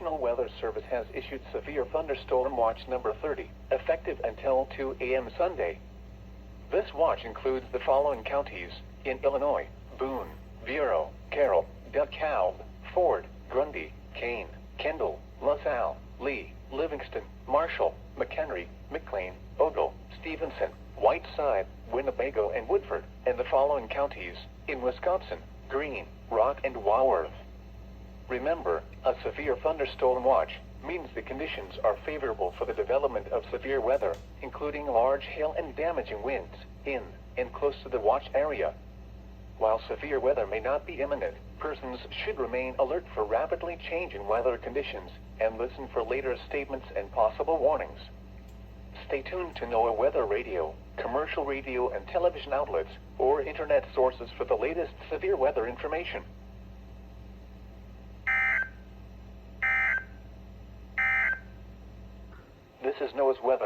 National Weather Service has issued Severe Thunderstorm Watch number 30, effective until 2 a.m. Sunday. This watch includes the following counties in Illinois: Boone, Vero, Carroll, DeKalb, Ford, Grundy, Kane, Kendall, LaSalle, Lee, Livingston, Marshall, McHenry, McLean, Ogle, Stevenson, Whiteside, Winnebago, and Woodford, and the following counties in Wisconsin: Greene, Rock, and Walworth. Remember, a severe thunderstorm watch means the conditions are favorable for the development of severe weather, including large hail and damaging winds, in and close to the watch area. While severe weather may not be imminent, persons should remain alert for rapidly changing weather conditions and listen for later statements and possible warnings. Stay tuned to NOAA Weather Radio, commercial radio and television outlets, or internet sources for the latest severe weather information. This is NOAA's weather.